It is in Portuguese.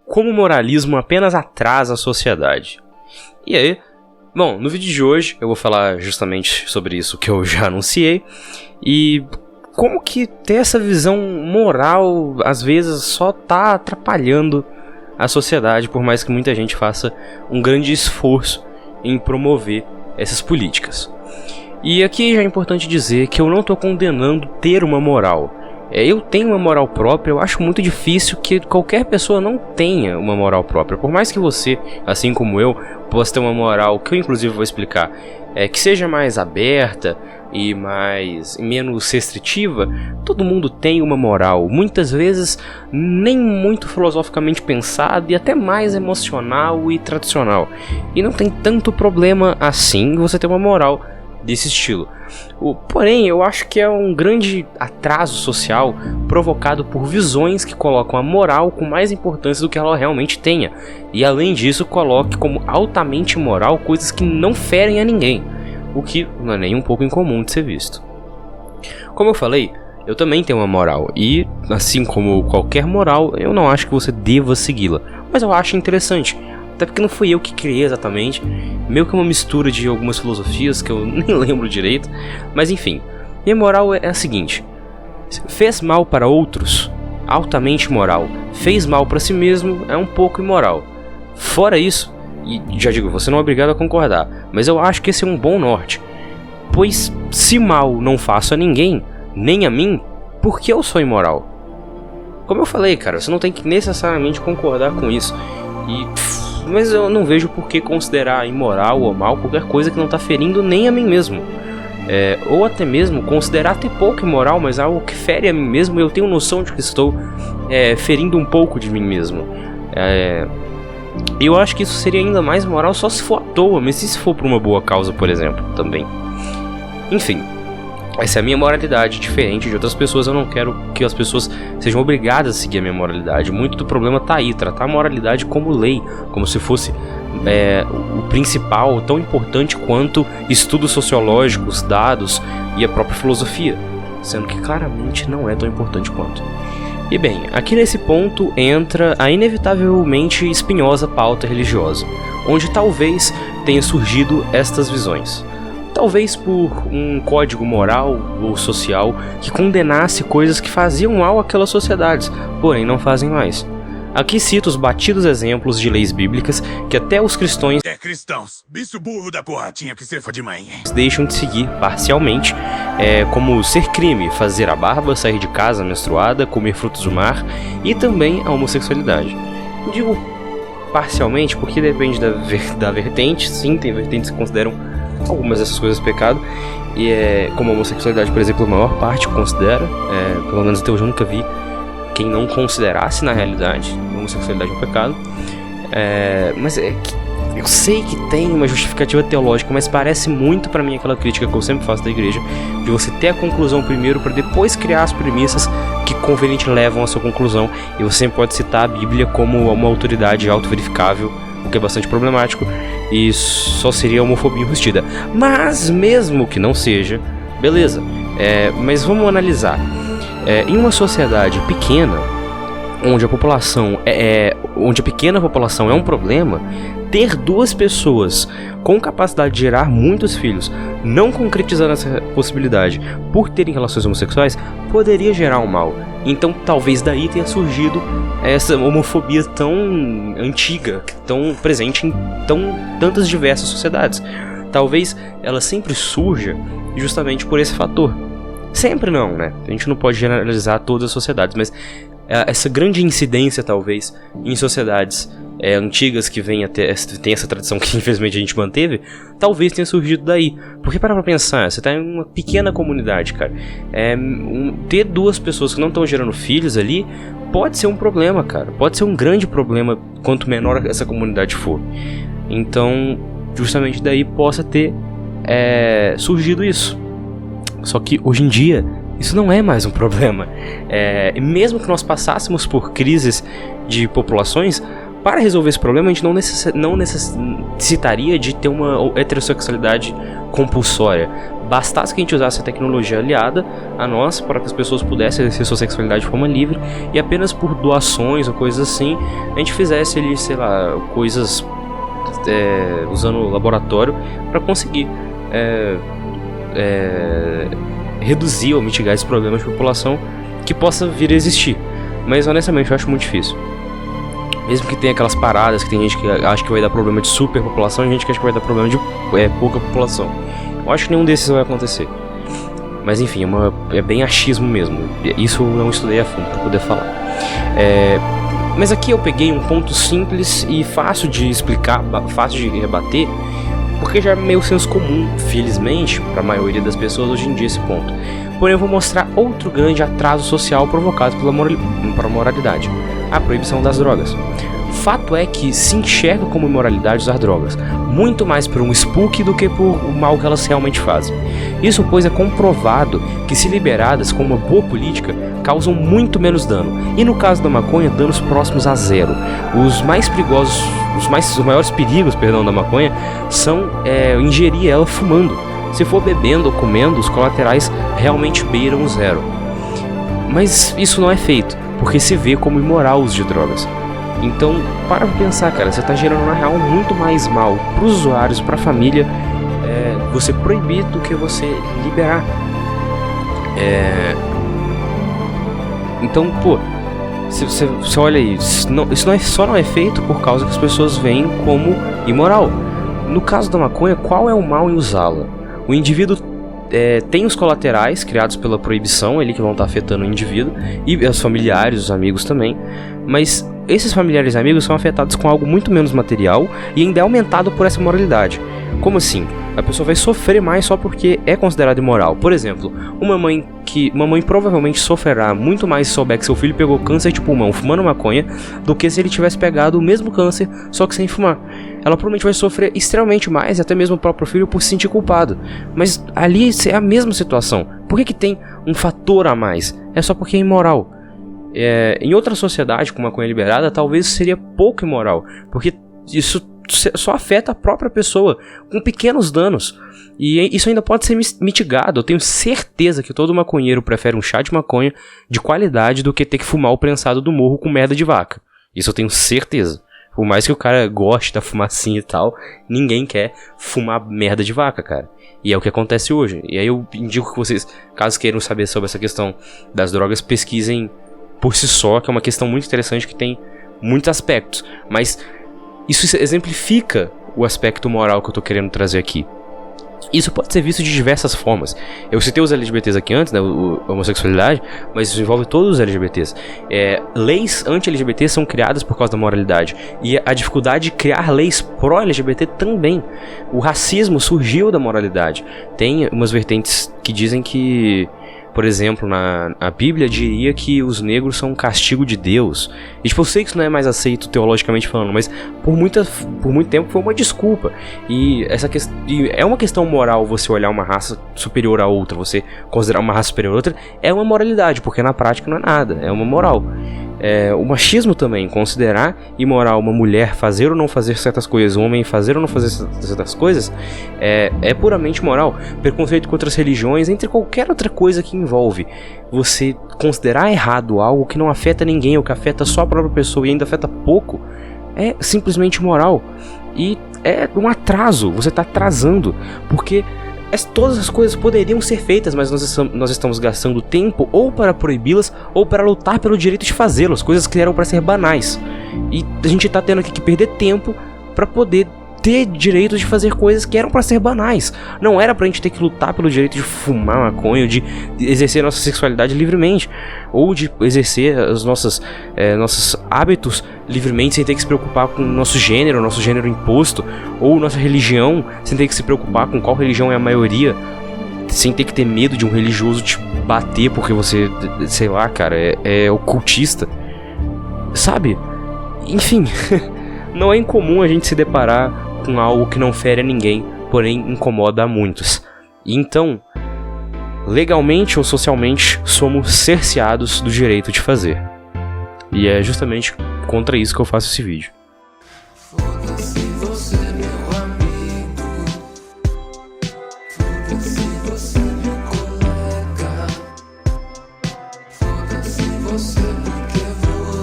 como o moralismo apenas atrasa a sociedade. E aí, bom, no vídeo de hoje eu vou falar justamente sobre isso que eu já anunciei, e como que ter essa visão moral às vezes só tá atrapalhando a sociedade, por mais que muita gente faça um grande esforço em promover essas políticas. E aqui já é importante dizer que eu não estou condenando ter uma moral. Eu tenho uma moral própria, eu acho muito difícil que qualquer pessoa não tenha uma moral própria. Por mais que você, assim como eu, possa ter uma moral, que eu inclusive vou explicar, que seja mais aberta e menos restritiva, todo mundo tem uma moral, muitas vezes nem muito filosoficamente pensada e até mais emocional e tradicional. E não tem tanto problema assim você ter uma moral desse estilo. Porém, eu acho que é um grande atraso social provocado por visões que colocam a moral com mais importância do que ela realmente tenha, e além disso coloque como altamente moral coisas que não ferem a ninguém, o que não é nem um pouco incomum de ser visto. Como eu falei, eu também tenho uma moral, e assim como qualquer moral, eu não acho que você deva segui-la, mas eu acho interessante. Até porque não fui eu que criei exatamente, meio que uma mistura de algumas filosofias que eu nem lembro direito. Mas enfim, minha moral é a seguinte: fez mal para outros, altamente moral. Fez mal para si mesmo, é um pouco imoral. Fora isso, e já digo, você não é obrigado a concordar, mas eu acho que esse é um bom norte. Pois se mal não faço a ninguém, nem a mim, por que eu sou imoral? Como eu falei, cara, você não tem que necessariamente concordar com isso. Mas eu não vejo por que considerar imoral ou mal qualquer coisa que não está ferindo nem a mim mesmo. Ou até mesmo considerar ter pouco imoral, mas algo que fere a mim mesmo, eu tenho noção de que estou ferindo um pouco de mim mesmo. Eu acho que isso seria ainda mais moral só se for à toa, mas se for por uma boa causa, por exemplo, também. Enfim, essa é a minha moralidade, diferente de outras pessoas. Eu não quero que as pessoas sejam obrigadas a seguir a minha moralidade. Muito do problema tá aí, tratar a moralidade como lei, como se fosse o principal, tão importante quanto estudos sociológicos, dados e a própria filosofia, sendo que claramente não é tão importante quanto. E bem, aqui nesse ponto entra a inevitavelmente espinhosa pauta religiosa, onde talvez tenha surgido estas visões. Talvez por um código moral ou social que condenasse coisas que faziam mal àquelas sociedades, porém não fazem mais. Aqui cito os batidos exemplos de leis bíblicas que até os cristãos bicho burro da porra, tinha que ser fã de mãe. Deixam de seguir parcialmente, como ser crime, fazer a barba, sair de casa menstruada, comer frutos do mar e também a homossexualidade. Digo parcialmente porque depende da vertente. Sim, tem vertentes que consideram algumas dessas coisas pecado, e como a homossexualidade, por exemplo, a maior parte considera, pelo menos até hoje eu nunca vi quem não considerasse na realidade a homossexualidade um pecado. Mas eu sei que tem uma justificativa teológica, mas parece muito pra mim aquela crítica que eu sempre faço da igreja, de você ter a conclusão primeiro para depois criar as premissas que conveniente levam à sua conclusão, e você sempre pode citar a Bíblia como uma autoridade auto-verificável, o que é bastante problemático, e só seria homofobia enrustida. Mas mesmo que não seja, beleza, mas vamos analisar. Em uma sociedade pequena, onde a pequena população é um problema, ter duas pessoas com capacidade de gerar muitos filhos, não concretizando essa possibilidade por terem relações homossexuais, poderia gerar um mal. Então talvez daí tenha surgido essa homofobia tão antiga, tão presente em tantas diversas sociedades. Talvez ela sempre surja justamente por esse fator. Sempre não, né? A gente não pode generalizar todas as sociedades, mas essa grande incidência, talvez, em sociedades antigas que tem essa tradição que infelizmente a gente manteve, talvez tenha surgido daí. Porque pra pensar, você tá em uma pequena comunidade, cara. Ter duas pessoas que não estão gerando filhos ali pode ser um problema, cara. Pode ser um grande problema quanto menor essa comunidade for. Então, justamente daí possa ter surgido isso. Só que hoje em dia isso não é mais um problema. Mesmo que nós passássemos por crises de populações, para resolver esse problema a gente não necessitaria de ter uma heterossexualidade compulsória. Bastasse que a gente usasse a tecnologia aliada a nós para que as pessoas pudessem exercer sua sexualidade de forma livre, e apenas por doações ou coisas assim a gente fizesse ali, sei lá, coisas usando o laboratório para conseguir reduzir ou mitigar esses problemas de população que possa vir a existir. Mas honestamente eu acho muito difícil. Mesmo que tenha aquelas paradas que tem gente que acha que vai dar problema de superpopulação e gente que acha que vai dar problema de pouca população. Eu acho que nenhum desses vai acontecer. Mas enfim, é bem achismo mesmo. Isso eu não estudei a fundo para poder falar. Mas aqui eu peguei um ponto simples e fácil de explicar, fácil de rebater, porque já é meio senso comum, felizmente, para a maioria das pessoas hoje em dia esse ponto. Porém eu vou mostrar outro grande atraso social provocado pela moralidade: a proibição das drogas. Fato é que se enxerga como imoralidade usar drogas, muito mais por um spook do que por o mal que elas realmente fazem. Isso pois é comprovado que, se liberadas com uma boa política, causam muito menos dano, e no caso da maconha, danos próximos a zero. Os mais perigosos, os maiores perigos, da maconha são ingerir ela fumando. Se for bebendo ou comendo, os colaterais realmente beiram o zero. Mas isso não é feito, porque se vê como imoral o uso de drogas. Então, para pensar, cara, você tá gerando na real muito mais mal pros usuários, pra família, você proibir do que você liberar. Então, pô, você olha aí, isso não é feito por causa que as pessoas veem como imoral. No caso da maconha, qual é o mal em usá-la? O indivíduo tem os colaterais criados pela proibição, ali que vão estar afetando o indivíduo, e os familiares, os amigos também, mas esses familiares e amigos são afetados com algo muito menos material e ainda é aumentado por essa moralidade. Como assim? A pessoa vai sofrer mais só porque é considerado imoral. Por exemplo, uma mãe provavelmente sofrerá muito mais se souber que seu filho pegou câncer de pulmão fumando maconha do que se ele tivesse pegado o mesmo câncer, só que sem fumar. Ela provavelmente vai sofrer extremamente mais, e até mesmo o próprio filho, por se sentir culpado. Mas ali é a mesma situação. Por que tem um fator a mais? É só porque é imoral. Em outra sociedade com maconha liberada, talvez seria pouco imoral, porque isso só afeta a própria pessoa, com pequenos danos. E isso ainda pode ser mitigado. Eu tenho certeza que todo maconheiro prefere um chá de maconha de qualidade do que ter que fumar o prensado do morro com merda de vaca. Isso eu tenho certeza. Por mais que o cara goste da fumacinha e tal, ninguém quer fumar merda de vaca, cara. E é o que acontece hoje. E aí eu indico que vocês, caso queiram saber sobre essa questão das drogas, pesquisem por si só, que é uma questão muito interessante que tem muitos aspectos. Mas isso exemplifica o aspecto moral que eu tô querendo trazer aqui. Isso pode ser visto de diversas formas. Eu citei os LGBTs aqui antes, né, a homossexualidade, mas isso envolve todos os LGBTs. Leis anti-LGBT são criadas por causa da moralidade, e a dificuldade de criar leis pró-LGBT também. O racismo surgiu da moralidade. Tem umas vertentes que dizem que, por exemplo, a Bíblia diria que os negros são um castigo de Deus. E tipo, eu sei que isso não é mais aceito teologicamente falando, mas por muito tempo foi uma desculpa. E é uma questão moral você olhar uma raça superior a outra, você considerar uma raça superior a outra, é uma moralidade, porque na prática não é nada, é uma moral. O machismo também, considerar imoral uma mulher fazer ou não fazer certas coisas, um homem fazer ou não fazer certas coisas, é puramente moral. Preconceito contra as religiões, entre qualquer outra coisa que envolve você considerar errado algo que não afeta ninguém, ou que afeta só a própria pessoa e ainda afeta pouco, é simplesmente imoral. E é um atraso, você está atrasando, porque todas as coisas poderiam ser feitas, mas nós estamos gastando tempo ou para proibi-las ou para lutar pelo direito de fazê-las, coisas que eram para ser banais. E a gente está tendo aqui que perder tempo para poder ter direito de fazer coisas que eram para ser banais. Não era pra gente ter que lutar pelo direito de fumar maconha, ou de exercer nossa sexualidade livremente, ou de exercer os nossos hábitos livremente, sem ter que se preocupar com o nosso gênero imposto, ou nossa religião, sem ter que se preocupar com qual religião é a maioria, sem ter que ter medo de um religioso te bater porque você, sei lá, cara, é ocultista, sabe? Enfim, não é incomum a gente se deparar com algo que não fere a ninguém, porém incomoda a muitos. E então, legalmente ou socialmente, somos cerceados do direito de fazer. E é justamente contra isso que eu faço esse vídeo.